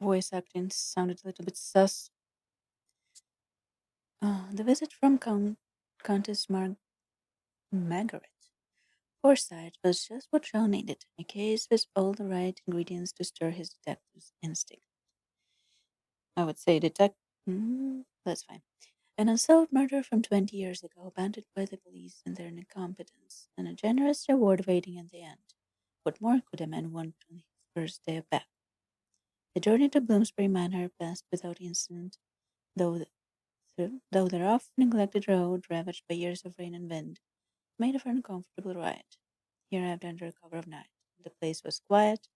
Voice acting sounded a little bit sus. The visit from Countess Margaret Forsyth was just what John needed, a case with all the right ingredients to stir his detective's instinct. I would say that's fine. An unsolved murder from 20 years ago, abandoned by the police and their incompetence, and a generous reward waiting in the end. What more could a man want on his first day of back? The journey to Bloomsbury Manor passed without incident, though the rough, neglected road, ravaged by years of rain and wind, made for an uncomfortable ride. He arrived under cover of night. The place was quiet,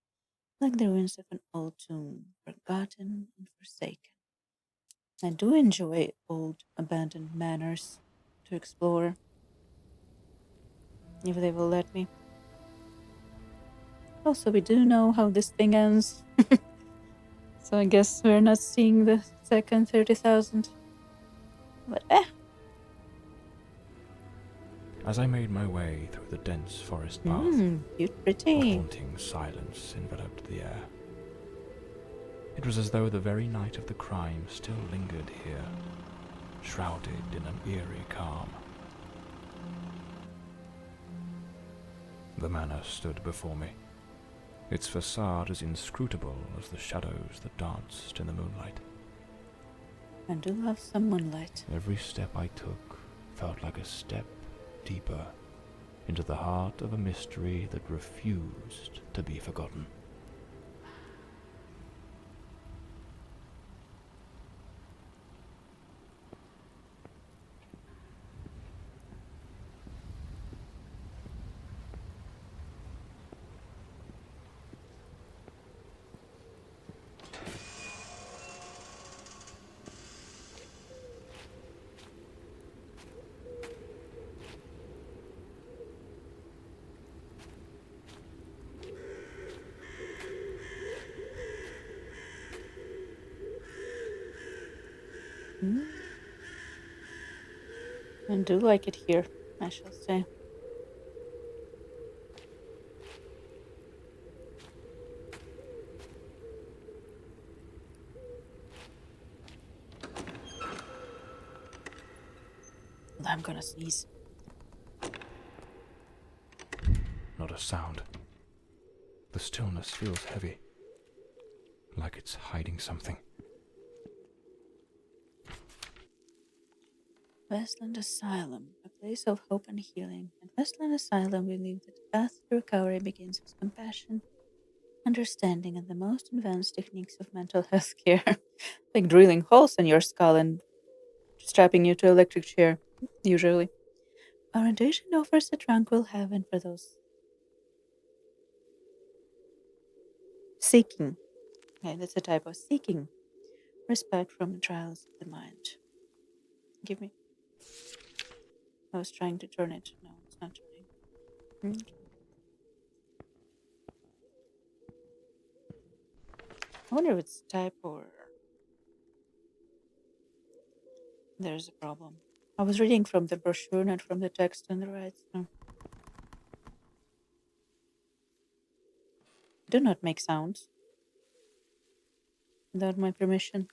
like the ruins of an old tomb, forgotten and forsaken. I do enjoy old, abandoned manors to explore, if they will let me. Also, we do know how this thing ends, so I guess we're not seeing the second 30,000. But As I made my way through the dense forest path, cute, a pretty. haunting silence enveloped the air. It was as though the very night of the crime still lingered here, shrouded in an eerie calm. The manor stood before me, its facade as inscrutable as the shadows that danced in the moonlight. I do love some moonlight. Every step I took felt like a step deeper into the heart of a mystery that refused to be forgotten. I do like it here, I shall say. I'm gonna sneeze. Not a sound. The stillness feels heavy, like it's hiding something. Westland Asylum, a place of hope and healing. At Westland Asylum, we believe that the path to recovery begins with compassion, understanding, and the most advanced techniques of mental health care, like drilling holes in your skull and strapping you to an electric chair, usually. Our intuition offers a tranquil heaven for those seeking. Okay, that's a type of seeking respect from the trials of the mind. Give me. I was trying to turn it. No, it's not turning. I wonder if it's type or there's a problem. I was reading from the brochure, not from the text on the right. So. Do not make sounds without my permission.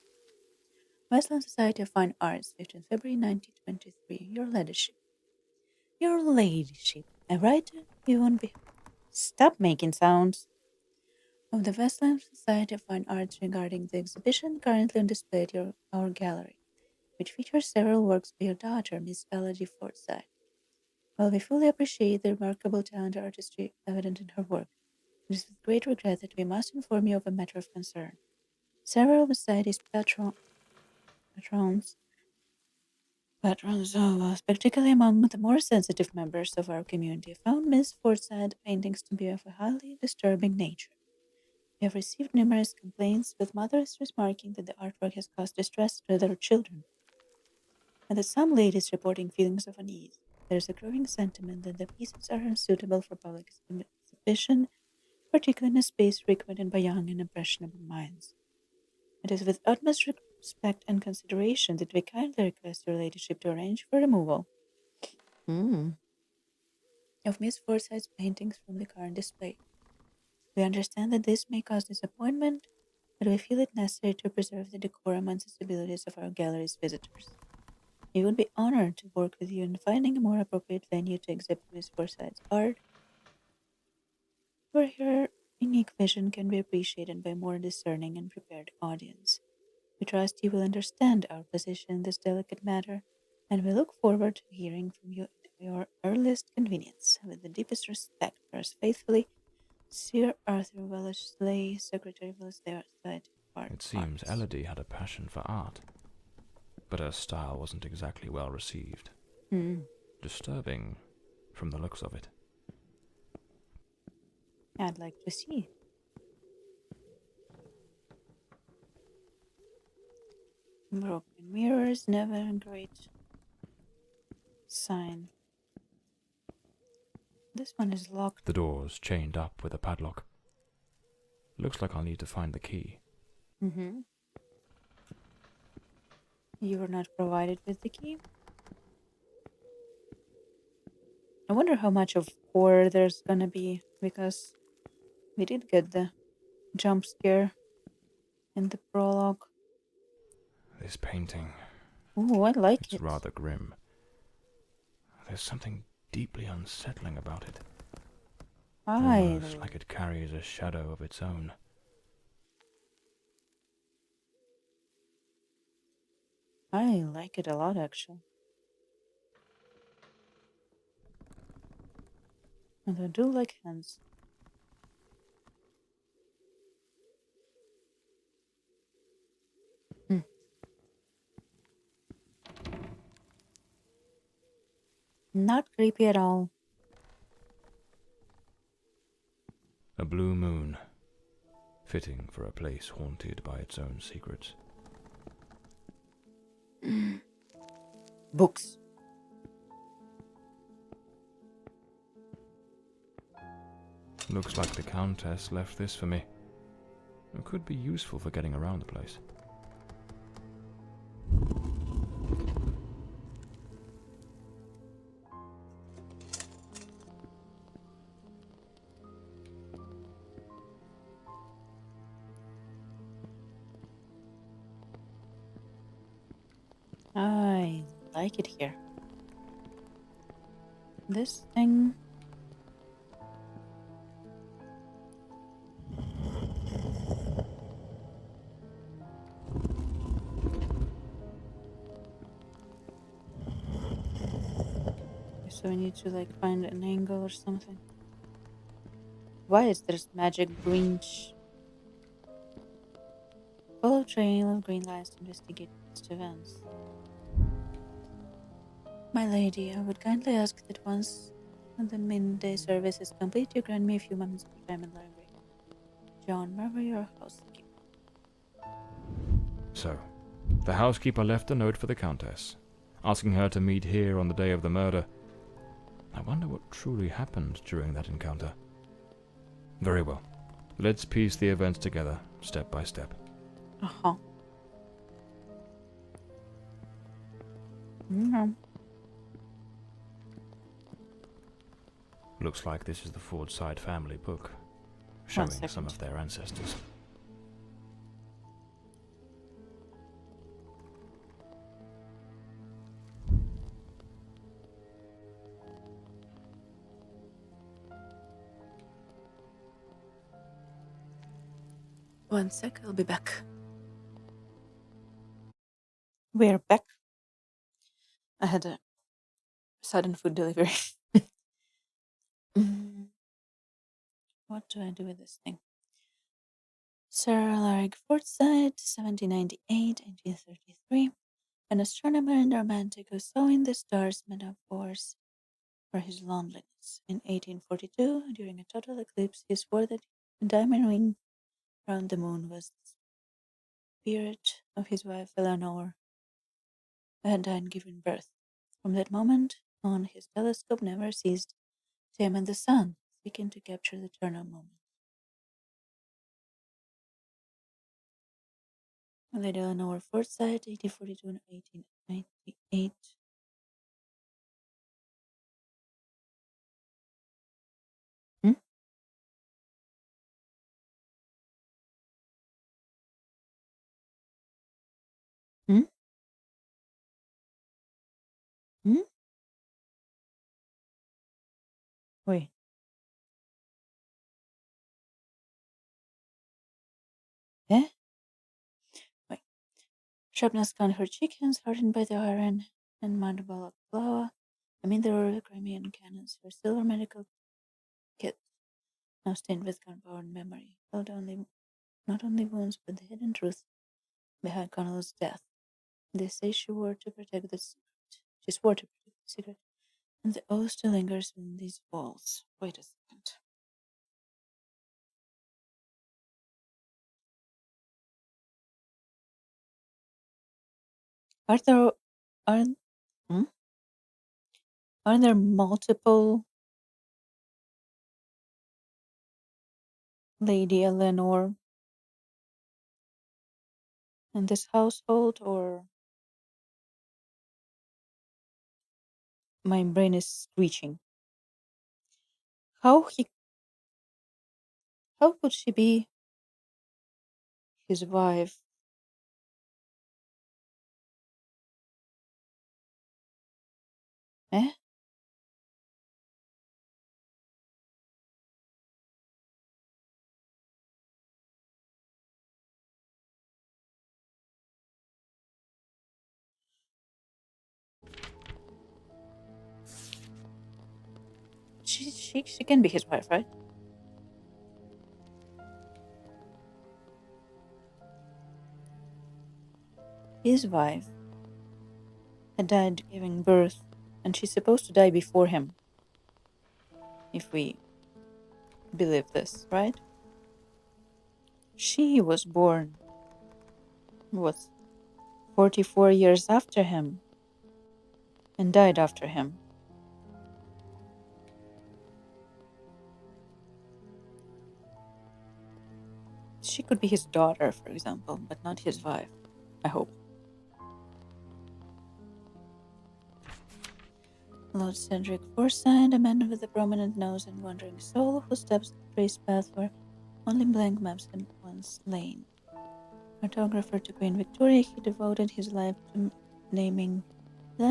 Westland Society of Fine Arts, 15th February 1923. Your ladyship. Your ladyship. A writer you won't be. Stop making sounds. Of the Westland Society of Fine Arts regarding the exhibition currently on display at our gallery, which features several works by your daughter, Miss Elodie Forsyth. While we fully appreciate the remarkable talent and artistry evident in her work, it is with great regret that we must inform you of a matter of concern. Several of the Society's patrons, particularly among the more sensitive members of our community, found Miss Forsyth's paintings to be of a highly disturbing nature. We have received numerous complaints, with mothers remarking that the artwork has caused distress to their children, and that some ladies reporting feelings of unease. There is a growing sentiment that the pieces are unsuitable for public exhibition, particularly in a space frequented by young and impressionable minds. It is with utmost respect and consideration that we kindly request your ladyship to arrange for removal of Miss Forsyth's paintings from the current display. We understand that this may cause disappointment but we feel it necessary to preserve the decorum and sensibilities of our gallery's visitors. We would be honored to work with you in finding a more appropriate venue to exhibit Miss Forsyth's art, where her unique vision can be appreciated by a more discerning and prepared audience. We trust you will understand our position in this delicate matter, and we look forward to hearing from you at your earliest convenience. With the deepest respect, yours faithfully, Sir Arthur Wellesley, Secretary of the Society of It seems Arts. Elodie had a passion for art, but her style wasn't exactly well received. Disturbing from the looks of it. I'd like to see. Broken mirrors, never a great sign. This one is locked. The door's chained up with a padlock. Looks like I'll need to find the key. You were not provided with the key? I wonder how much of horror there's gonna be, because we did get the jump scare in the prologue. This painting, Ooh, I like it's it. rather grim. There's something deeply unsettling about it. Almost like it carries a shadow of its own. I like it a lot, actually. And I do like hands. Not creepy at all. A blue moon, fitting for a place haunted by its own secrets. Books. Looks like the Countess left this for me. It could be useful for getting around the place. I like it here. This thing. So we need to like find an angle or something. Why is there magic green? Follow trail of green lights to investigate past events. My lady, I would kindly ask that once the midday service is complete, you grant me a few moments of your time in the library. John, where were your housekeeper? So, the housekeeper left a note for the Countess, asking her to meet here on the day of the murder. I wonder what truly happened during that encounter. Very well. Let's piece the events together, step by step. Uh-huh. Looks like this is the Fordside family book, showing some of their ancestors. One sec, I'll be back. We're back. I had a sudden food delivery. What do I do with this thing? Sir Alaric Forsyth, 1798-1833, an astronomer and romantic who saw in the stars metaphors for his loneliness. In 1842, during a total eclipse, he swore that the diamond ring around the moon was the spirit of his wife Eleanor, who had died giving birth. From that moment on, his telescope never ceased to aim at the sun, seeking to capture the eternal moment. Lady Eleanor Forsyth, 1842 and 1898. Shrapnels count her chickens, hardened by the iron, and mandible of flour. The Royal Crimean cannons, her silver medical kit, now stained with gunpowder and memory, held not only wounds but the hidden truth behind Connell's death. They say she swore to protect the secret, and the oath still lingers within these walls. Wait a second. Are there are hmm? Are there multiple Lady Eleanor in this household, or my brain is screeching? How he how could she be his wife? Eh? She can be his wife, right? His wife had died giving birth, and she's supposed to die before him. If we believe this, right? She was born, what, 44 years after him, and died after him. She could be his daughter, for example, but not his wife. I hope. Lord Cedric Forsyth, a man with a prominent nose and wandering soul who steps the traced path where only blank maps had once lain. Cartographer to Queen Victoria, he devoted his life to naming the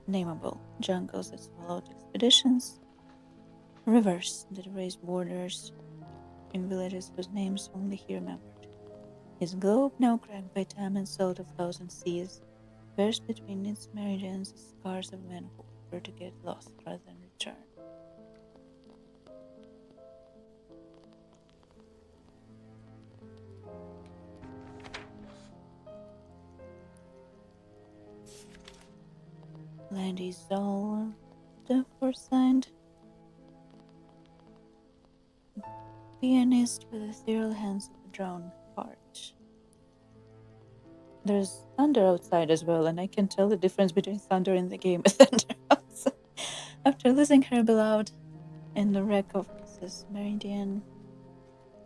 unnameable jungles that swallowed expeditions, rivers that erased borders, in villages whose names only he remembered. His globe, now cracked by time and salt of thousand seas, bears between its meridians the scars of men who prefer to get lost rather than return. Lady Zolda Forsyth, pianist with ethereal hands of a drowned heart. There's thunder outside as well, and I can tell the difference between thunder in the game and thunder outside. After losing her beloved in the wreck of Mrs. Meridian,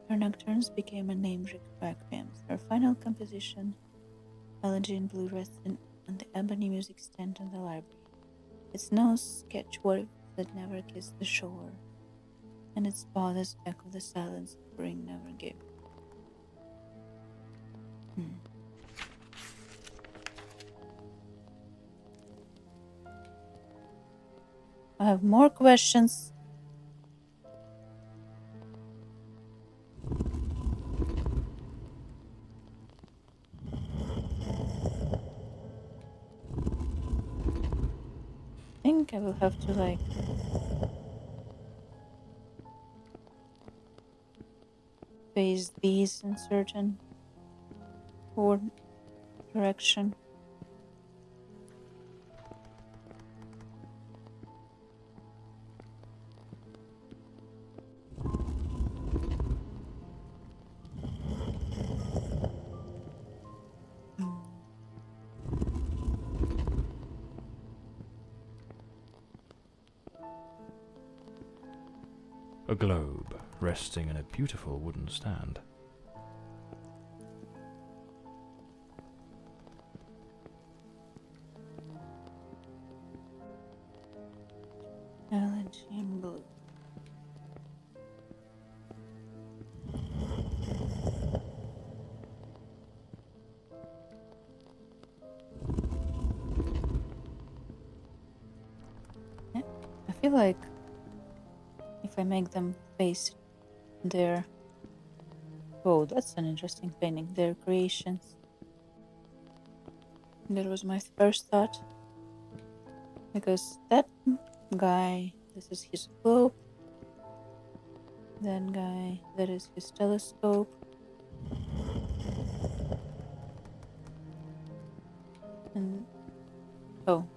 her nocturnes became a named requiems. Her final composition, Elegy in Blue, rests on the ebony music stand in the library. Its nose sketch waves that never kiss the shore, and its pauses echo the silence the spring never gave. I have more questions. I think I will have to face these in certain direction. A globe resting in a beautiful wooden stand. Elegy in Blue. I feel like if I make them face their... Oh, that's an interesting painting. Their creations. That was my first thought. Because that guy, this is his globe. That guy, that is his telescope. And oh,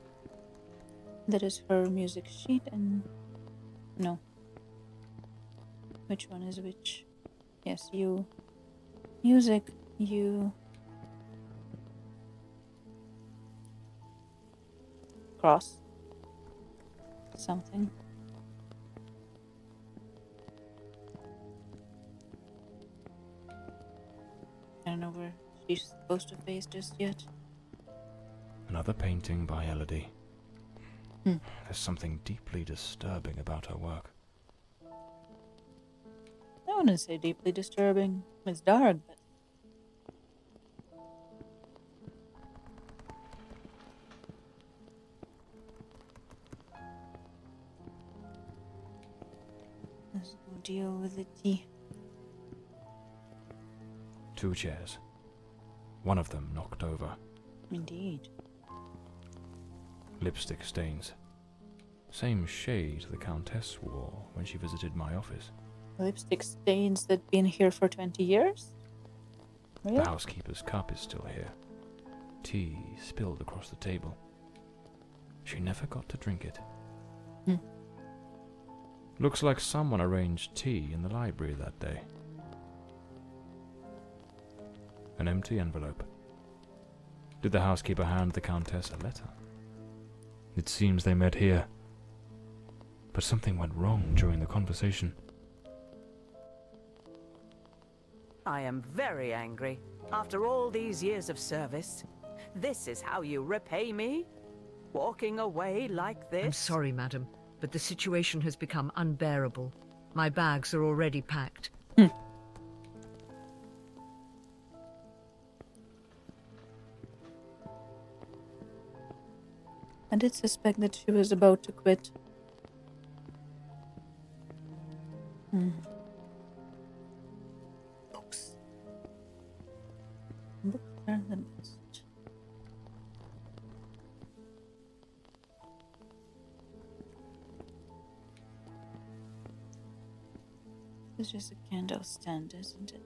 that is her music sheet. And no, which one is which? Yes, you music, you cross something. I don't know where she's supposed to face just yet. Another painting by Elodie. Hmm. There's something deeply disturbing about her work. I wouldn't say deeply disturbing. It's dark, but let's go deal with the tea. 2 chairs. One of them knocked over. Indeed. Lipstick stains. Same shade the Countess wore when she visited my office. Lipstick stains that been here for 20 years? Really? The housekeeper's cup is still here. Tea spilled across the table. She never got to drink it. Hmm. Looks like someone arranged tea in the library that day. An empty envelope. Did the housekeeper hand the Countess a letter? It seems they met here. But something went wrong during the conversation. I am very angry. After all these years of service, this is how you repay me? Walking away like this? I'm sorry, madam, but the situation has become unbearable. My bags are already packed. I did suspect that she was about to quit. Books. Books are the best. It's just a candle stand, isn't it?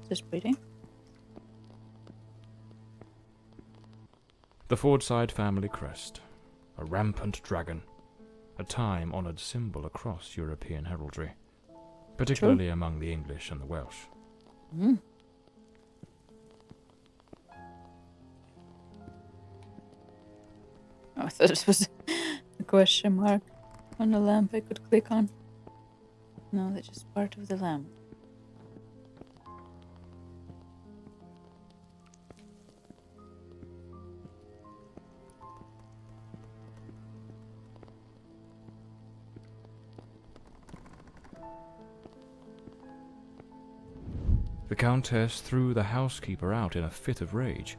Just pretty. The Fordside family crest. A rampant dragon. A time-honoured symbol across European heraldry. Particularly among the English and the Welsh. Oh, I thought it was a question mark on the lamp I could click on. No, that's just part of the lamp. The Countess threw the housekeeper out in a fit of rage.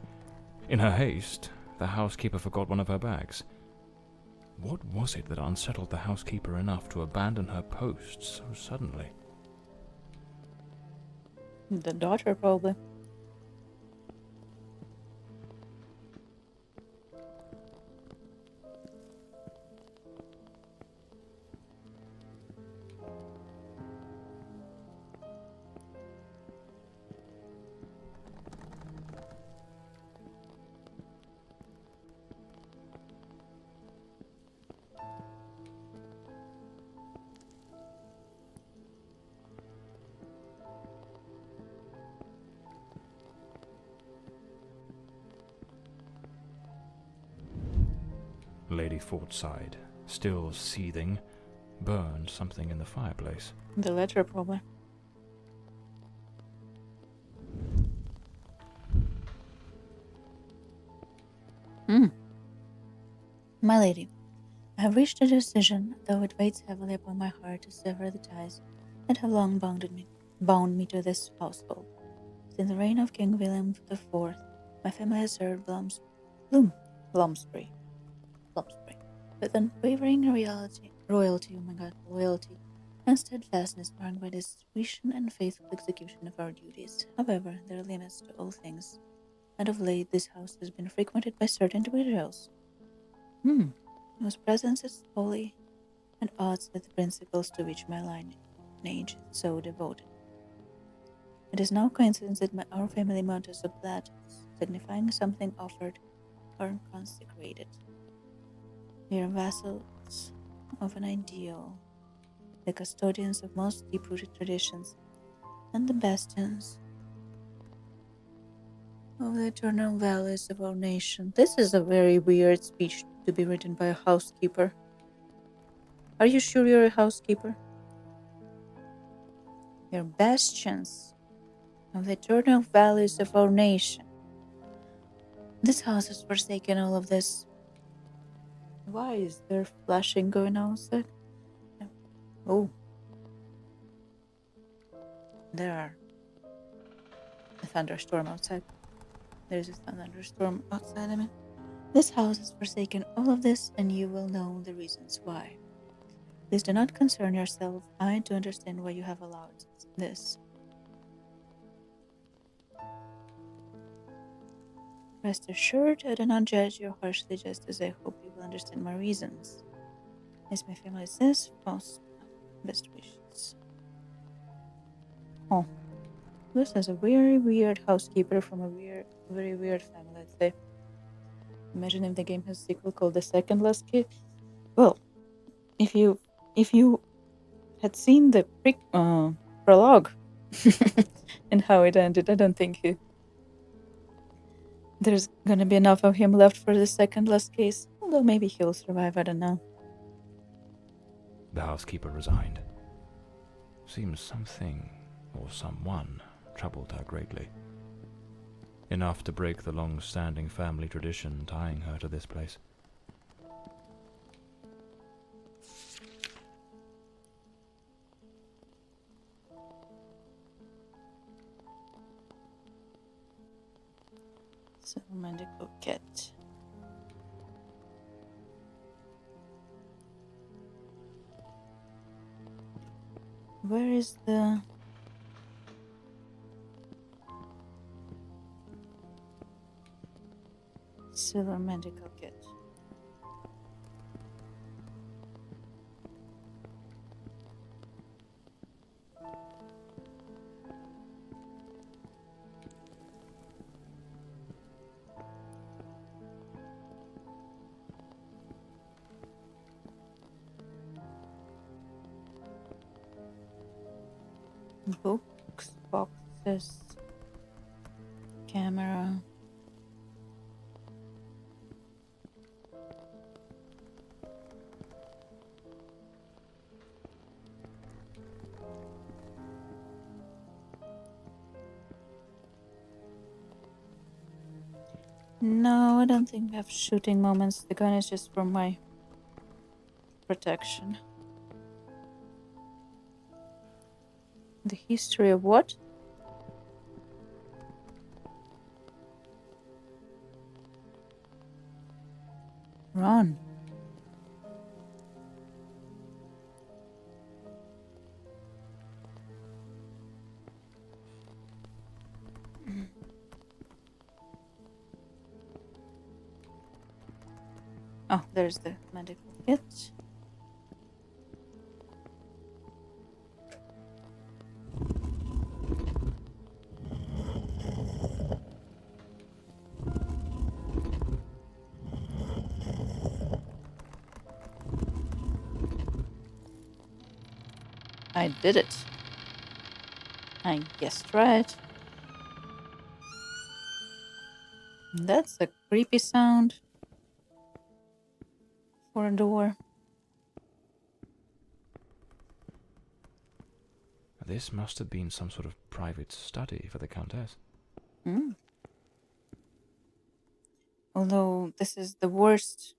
In her haste, the housekeeper forgot one of her bags. What was it that unsettled the housekeeper enough to abandon her post so suddenly? The daughter, probably. Lady Fordside, still seething, burned something in the fireplace. The letter, probably. My lady, I have reached a decision, though it weighs heavily upon my heart to sever the ties that have long bound me to this household. Since the reign of King William IV, my family has served Bloomsbury. plum spray, with unwavering loyalty, and steadfastness marked by discretion and faithful execution of our duties. However, there are limits to all things, and of late this house has been frequented by certain individuals whose presence is wholly at odds with the principles to which my lineage is so devoted. It is no coincidence that our family motto is oblatus, signifying something offered or consecrated. We are vassals of an ideal, the custodians of most deep-rooted traditions, and the bastions of the eternal values of our nation. This is a very weird speech to be written by a housekeeper. Are you sure you're a housekeeper? You're bastions of the eternal values of our nation. This house has forsaken all of this. Why is there flashing going on outside? Oh. There are a thunderstorm outside. There's a thunderstorm outside, I mean. This house has forsaken all of this, and you will know the reasons why. Please do not concern yourself. I do understand why you have allowed this. Rest assured, I do not judge you harshly, just as I hope you will understand my reasons. As my family says, best wishes. Oh, this is a very weird housekeeper from a very weird family, let's say. Imagine if the game has a sequel called The Second Last Kid. Well, if you had seen the prologue and how it ended, I don't think there's gonna be enough of him left for the second last case. Although maybe he'll survive, I don't know. The housekeeper resigned. Seems something or someone troubled her greatly. Enough to break the long-standing family tradition tying her to this place. So, medical kit. Where is the... silver medical kit? Books, boxes, camera. No, I don't think we have shooting moments. The gun is just for my protection. The history of what? Run. Oh, there's the medical kit. I did it. I guessed right. That's a creepy sound for a door. This must have been some sort of private study for the Countess. Although this is the worst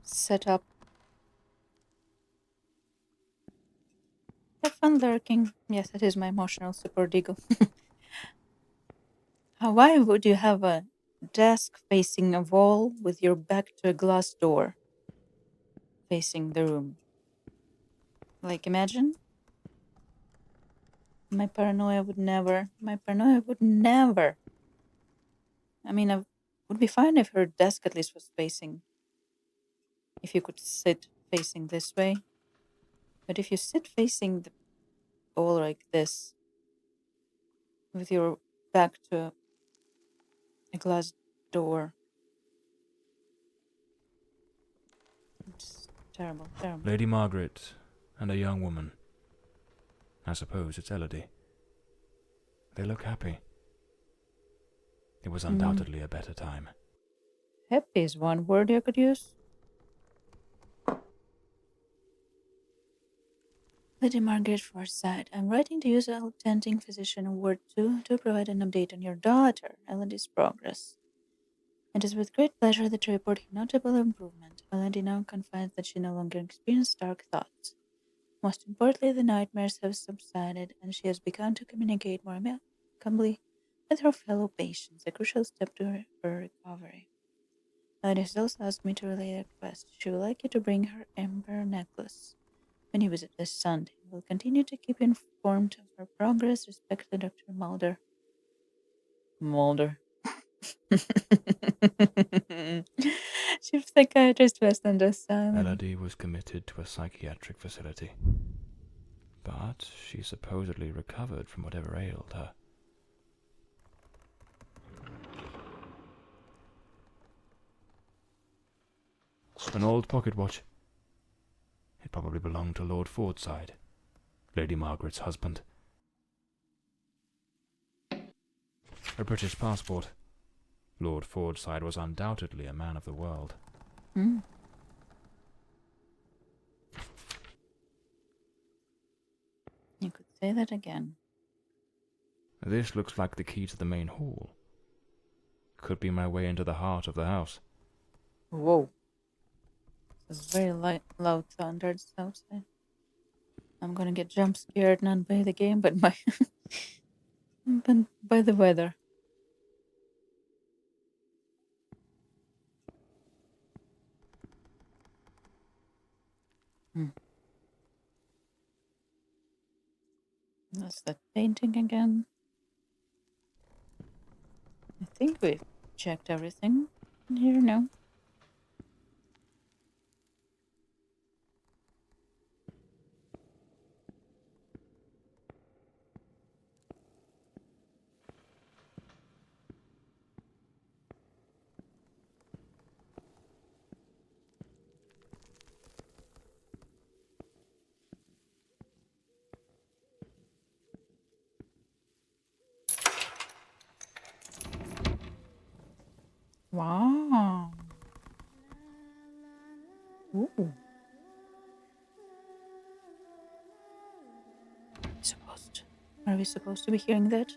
setup. Have fun lurking. Yes, it is my emotional support ego. Why would you have a desk facing a wall with your back to a glass door facing the room. Like, imagine. My paranoia would never. I mean, I would be fine if her desk at least was facing. If you could sit facing this way. But if you sit facing the wall like this, with your back to a glass door, it's terrible, terrible. Lady Margaret and a young woman. I suppose it's Elodie. They look happy. It was undoubtedly a better time. Happy is one word you could use. Lady Margaret Forsyth, I'm writing to you as a attending physician in Ward 2 to provide an update on your daughter, Elodie's progress. It is with great pleasure that I report a notable improvement. Elodie now confides that she no longer experiences dark thoughts. Most importantly, the nightmares have subsided, and she has begun to communicate more amicably with her fellow patients, a crucial step to her recovery. Elodie has also asked me to relay a request. She would like you to bring her ember necklace when you visit this Sunday. We'll continue to keep you informed of her progress. Respectfully, Dr. Mulder. Mulder. Chief Psychiatrist Westland Asylum. Elodie was committed to a psychiatric facility. But she supposedly recovered from whatever ailed her. An old pocket watch. It probably belonged to Lord Fordside, Lady Margaret's husband. A British passport. Lord Fordside was undoubtedly a man of the world. Hmm. You could say that again. This looks like the key to the main hall. Could be my way into the heart of the house. Whoa. This is very loud thunders outside. I'm gonna get jump scared not by the game, but by but by the weather. That's that painting again. I think we've checked everything in here now. Wow. Ooh. Are we supposed to be hearing that?